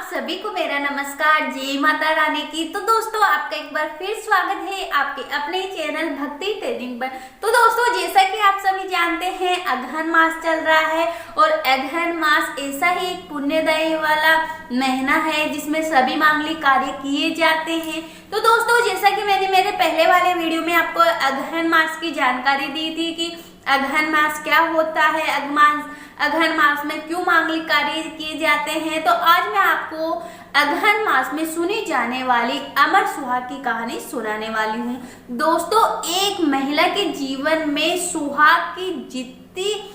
सभी को मेरा नमस्कार, जय माता रानी की। तो दोस्तों, आपका एक बार फिर स्वागत है आपके अपने चैनल भक्ति ट्रेनिंग पर। तो दोस्तों, जैसा कि आप सभी जानते हैं, अगहन मास चल रहा है और अगहन मास ऐसा ही एक पुण्यदायी वाला महीना है जिसमें सभी मांगलिक कार्य किए जाते हैं। तो दोस्तों, जैसा कि मैंने मेरे पहले वाले वीडियो में आपको अगहन मास की जानकारी दी थी कि अगहन मास क्या होता है, अगहन मास में क्यों मांगलिक कार्य किए जाते हैं, तो आज मैं आपको अगहन मास में सुनी जाने वाली अमर सुहाग की कहानी सुनाने वाली हूँ। दोस्तों, एक महिला के जीवन में सुहाग की जितनी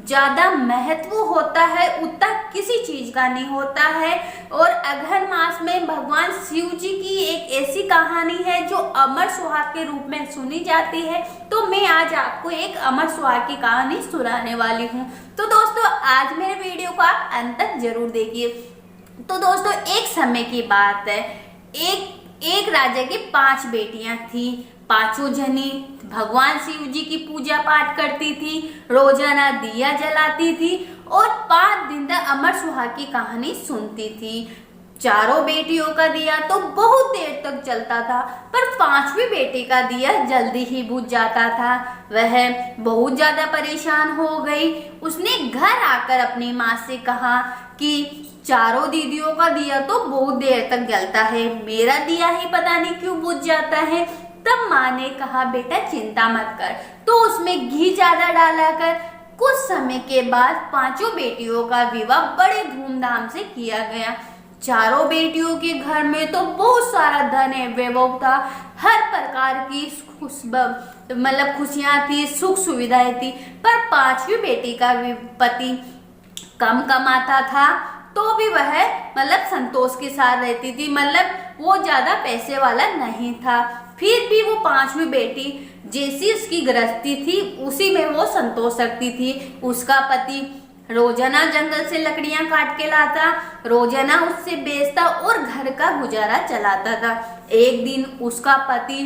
ज्यादा महत्व होता है उतना किसी चीज का नहीं होता है। और अगहन मास में भगवान शिव जी की एक ऐसी कहानी है जो अमर सुहाग के रूप में सुनी जाती है। तो मैं आज आपको एक अमर सुहाग की कहानी सुनाने वाली हूँ। तो दोस्तों, आज मेरे वीडियो को आप अंत तक जरूर देखिए। तो दोस्तों, एक समय की बात है, एक राजा की 5 बेटियां थी। पांचों जनी भगवान शिव जी की पूजा पाठ करती थी, रोजाना दिया जलाती थी और 5 दिन तक अमर सुहाग की कहानी सुनती थी। चारों बेटियों का दिया तो बहुत देर तक जलता था, पर 5वीं बेटी का दिया जल्दी ही बुझ जाता था। वह बहुत ज्यादा परेशान हो गई। उसने घर आकर अपनी माँ से कहा कि चारों दीदियों का दिया तो बहुत देर तक जलता है, मेरा दिया ही पता नहीं क्यों बुझ जाता है। तब माँ ने कहा, बेटा चिंता मत कर। तो उसमें घी ज्यादा डाला कर कुछ समय के बाद 5 बेटियों का विवाह बड़े धूमधाम से किया गया। चारों बेटियों के घर में तो बहुत सारा धन है, वैभव था, हर प्रकार की खुशियां थी, सुख सुविधाएं थी। पर 5वीं बेटी का पति कम कमाता था तो भी वह संतोष के साथ रहती थी, वो ज्यादा पैसे वाला नहीं था। फिर भी वो 5वीं बेटी जैसी उसकी गृहस्थी थी उसी में वो संतोष रखती थी। उसका पति रोजाना जंगल से लकड़ियां काट के लाता, रोजाना उससे बेचता और घर का गुजारा चलाता था। एक दिन उसका पति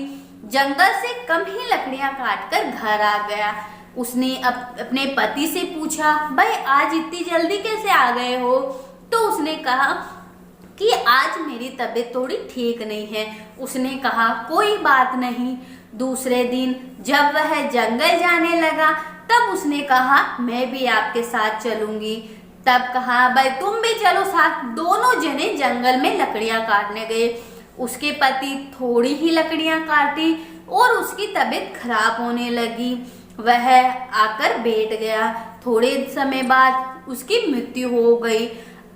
जंगल से कम ही लकड़ियां काट कर घर आ गया। उसने अपने पति से पूछा, भाई आज इतनी जल्दी कैसे आ गए हो? तो उसने कहा कि आज मेरी तबीयत थोड़ी ठीक नहीं है। उसने कहा, कोई बात नहीं। दूसरे दिन जब वह जंगल जाने लगा तब उसने कहा, मैं भी आपके साथ चलूंगी। तब कहा, भाई तुम भी चलो साथ। दोनों जने जंगल में लकड़ियां काटने गए। उसके पति थोड़ी ही लकड़ियां काटी और उसकी तबीयत खराब होने लगी। वह आकर बैठ गया। थोड़े समय बाद उसकी मृत्यु हो गई।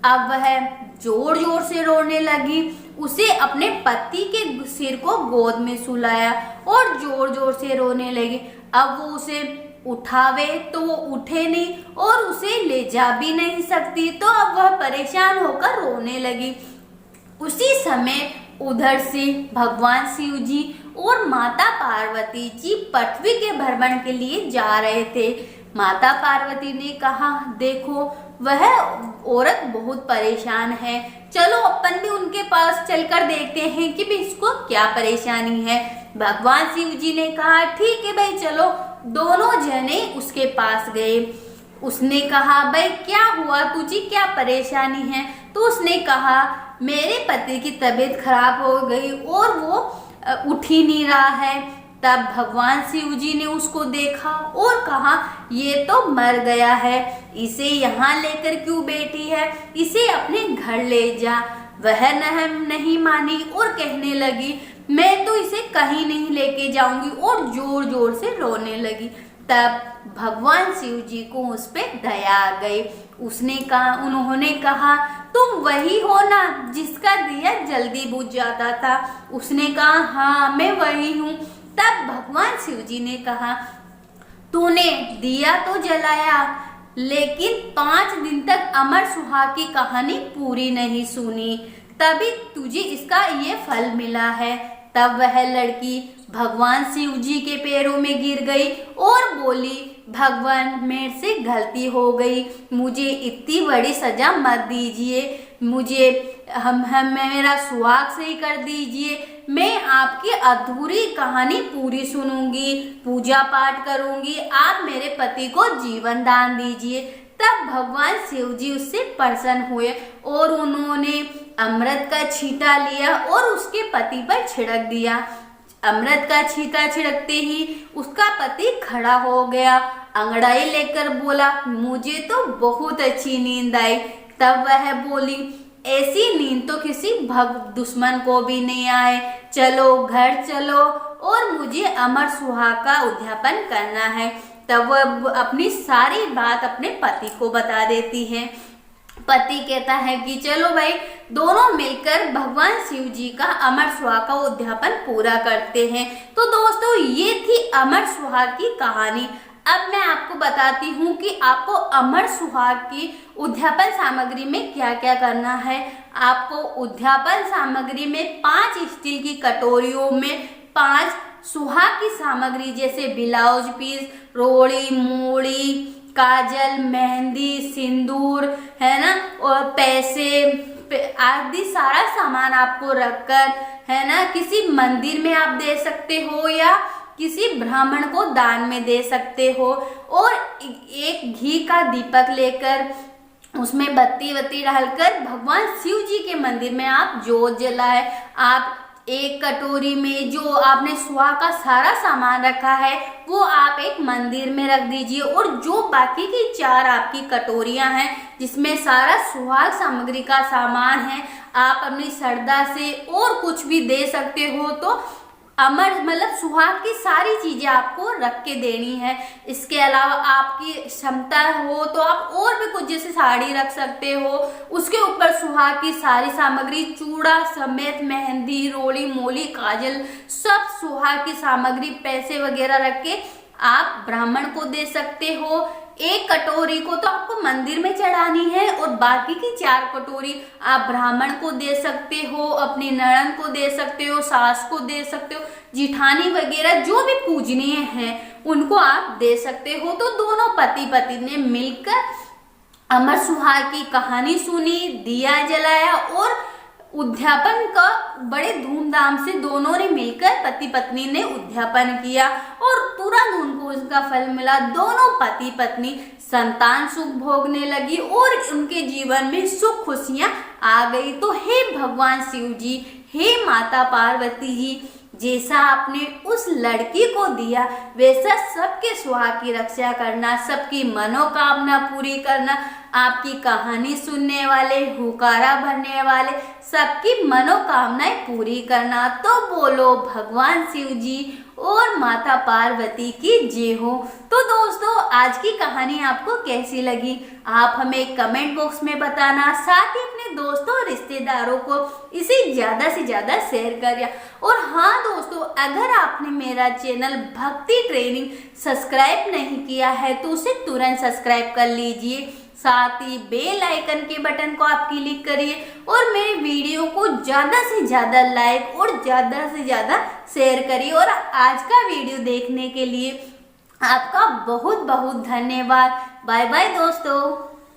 अब वह जोर जोर से रोने लगी। उसे अपने पति के सिर को गोद में सुलाया और जोर जोर से रोने लगी। अब वो उसे उठावे तो वो उठे नहीं और उसे ले जा भी नहीं सकती, तो अब वह परेशान होकर रोने लगी। उसी समय उधर से भगवान शिव जी और माता पार्वती जी पृथ्वी के भ्रमण के लिए जा रहे थे। माता पार्वती ने कहा, देखो वह औरत बहुत परेशान है, चलो अपन भी उनके पास चलकर देखते हैं कि भी इसको क्या परेशानी है। भगवान शिव जी ने कहा, ठीक है भाई चलो। दोनों जने उसके पास गए। उसने कहा, भाई क्या हुआ तुझे, क्या परेशानी है? तो उसने कहा, मेरे पति की तबीयत खराब हो गई और वो उठ ही नहीं रहा है। तब भगवान शिव जी ने उसको देखा और कहा, ये तो मर गया है, इसे यहाँ लेकर क्यों बैठी है, इसे अपने घर ले जा। वह नहीं मानी और कहने लगी, मैं तो इसे कहीं नहीं लेके जाऊंगी, और जोर जोर से रोने लगी। तब भगवान शिव जी को उस पे दया आ गई। उन्होंने कहा, तुम वही हो ना जिसका दिया जल्दी बुझ जाता था? उसने कहा, हाँ मैं वही हूँ। तब भगवान शिव जी ने कहा, तूने दिया तो जलाया लेकिन 5 दिन तक अमर सुहाग की कहानी पूरी नहीं सुनी, तभी तुझे इसका ये फल मिला है। तब वह लड़की भगवान शिव जी के पैरों में गिर गई और बोली, भगवान मेरे से गलती हो गई, मुझे इतनी बड़ी सजा मत दीजिए, मुझे मेरा सुहाग सही कर दीजिए। मैं आपकी अधूरी कहानी पूरी सुनूंगी, पूजा पाठ करूंगी, आप मेरे पति को जीवन दान दीजिए। तब भगवान शिव जी उससे प्रसन्न हुए और उन्होंने अमृत का छींटा लिया और उसके पति पर छिड़क दिया। अमृत का छींटा छिड़कते ही उसका पति खड़ा हो गया, अंगड़ाई लेकर बोला, मुझे तो बहुत अच्छी नींद आई। तब वह बोली, ऐसी नींद तो किसी दुश्मन को भी नहीं आए, चलो घर चलो और मुझे अमर सुहाग का उद्यापन करना है। तब वह अपनी सारी बात अपने पति को बता देती है। पति कहता है कि चलो भाई, दोनों मिलकर भगवान शिव जी का अमर सुहाग का उद्यापन पूरा करते हैं। तो दोस्तों, ये थी अमर सुहाग की कहानी। अब मैं आपको बताती हूँ कि आपको अमर सुहाग की उद्यापन सामग्री में क्या क्या करना है। आपको उद्यापन सामग्री में 5 स्टील की कटोरियों में 5 सुहाग की सामग्री जैसे ब्लाउज पीस, रोड़ी, मूड़ी, काजल, मेहंदी, सिंदूर, है ना, और पैसे आदि सारा सामान आपको रखकर, है ना, किसी मंदिर में आप दे सकते हो या किसी ब्राह्मण को दान में दे सकते हो। और एक घी का दीपक लेकर उसमें बत्ती वत्ती डालकर भगवान शिव जी के मंदिर में आप जोत जलाए। आप एक कटोरी में जो आपने सुहाग का सारा सामान रखा है वो आप एक मंदिर में रख दीजिए, और जो बाकी की 4 आपकी कटोरियां हैं जिसमें सारा सुहाग सामग्री का सामान है, आप अपनी श्रद्धा से और कुछ भी दे सकते हो। तो अमर मतलब सुहाग की सारी चीजें आपको रख के देनी है। इसके अलावा आपकी क्षमता हो तो आप और भी कुछ जैसे साड़ी रख सकते हो, उसके ऊपर सुहाग की सारी सामग्री, चूड़ा समेत, मेहंदी, रोड़ी, मोली, काजल, सब सुहाग की सामग्री, पैसे वगैरह रख के आप ब्राह्मण को दे सकते हो। एक कटोरी को तो आपको मंदिर में चढ़ानी है और बाकी की 4 कटोरी आप ब्राह्मण को दे सकते हो, अपनी ननद को दे सकते हो, सास को दे सकते हो, जिठानी वगैरह जो भी पूजनीय हैं उनको आप दे सकते हो। तो दोनों पति पत्नी ने मिलकर अमर सुहाग की कहानी सुनी, दिया जलाया और उद्यापन का बड़े धूमधाम से दोनों ने मिलकर पति पत्नी ने उद्यापन किया और तुरंत उनको उसका फल मिला। दोनों पति पत्नी संतान सुख भोगने लगी और उनके जीवन में सुख खुशियां आ गई। तो हे भगवान शिव जी, हे माता पार्वती जी, जैसा आपने उस लड़की को दिया वैसा सबके सुहाग की रक्षा करना, सबकी मनोकामना पूरी करना, आपकी कहानी सुनने वाले, हुकारा भरने वाले सबकी मनोकामनाएं पूरी करना। तो बोलो भगवान शिव जी और माता पार्वती की जय हो। तो दोस्तों, आज की कहानी आपको कैसी लगी आप हमें कमेंट बॉक्स में बताना, साथ ही अपने दोस्तों और रिश्तेदारों को इसे ज़्यादा से ज़्यादा शेयर करिए। और हाँ दोस्तों, अगर आपने मेरा चैनल भक्ति ट्रेनिंग सब्सक्राइब नहीं किया है तो उसे तुरंत सब्सक्राइब कर लीजिए, साथ ही बेल आइकन के बटन को आप क्लिक करिए और मेरे वीडियो को ज़्यादा से ज़्यादा लाइक और ज़्यादा से ज़्यादा शेयर करिए। और आज का वीडियो देखने के लिए आपका बहुत बहुत धन्यवाद। बाय बाय दोस्तों।